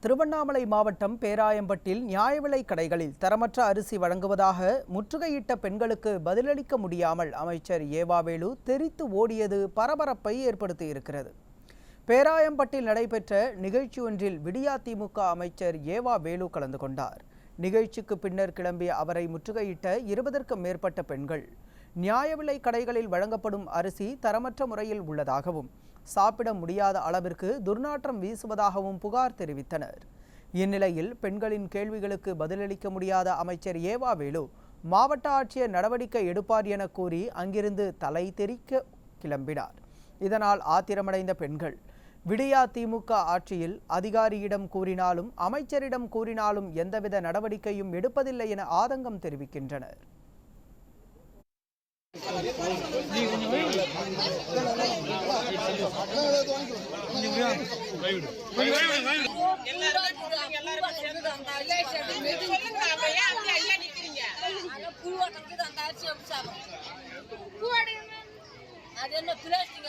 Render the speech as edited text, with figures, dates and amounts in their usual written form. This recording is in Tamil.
திருவண்ணாமலை மாவட்டம் பேராயம்பட்டில் நியாய விலைக் கடைகளில் தரமற்ற அரிசி வழங்குவதாக முற்றுகையிட்ட பெண்களுக்கு பதிலளிக்க முடியாமல் அமைச்சர் ஏவாவேலு தெரித்து ஓடியது பரபரப்பை ஏற்படுத்தியிருக்கிறது. பேராயம்பட்டில் நடைபெற்ற நிகழ்ச்சி ஒன்றில் விடியா திமுக அமைச்சர் ஏவாவேலு கலந்து கொண்டார். நிகழ்ச்சிக்கு பின்னர் கிளம்பிய அவரை முற்றுகையிட்ட 20க்கும் மேற்பட்ட பெண்கள் நியாய விலைக் கடைகளில் வழங்கப்படும் அரிசி தரமற்ற முறையில் உள்ளதாகவும் சாப்பிட முடியாத அளவிற்கு துர்நாற்றம் வீசுவதாகவும் புகார் தெரிவித்தனர். இந்நிலையில் பெண்களின் கேள்விகளுக்கு பதிலளிக்க முடியாத அமைச்சர் ஏவாவேலு மாவட்ட ஆட்சியர் நடவடிக்கை எடுப்பார் என கூறி அங்கிருந்து தலை தெறிக்க கிளம்பினார். இதனால் ஆத்திரமடைந்த பெண்கள் விடியா திமுக ஆட்சியில் அதிகாரியிடம் கூறினாலும் அமைச்சரிடம் கூறினாலும் எந்தவித நடவடிக்கையும் எடுப்பதில்லை என ஆதங்கம் தெரிவிக்கின்றனர். அது என்ன பிளாஸ்டிக்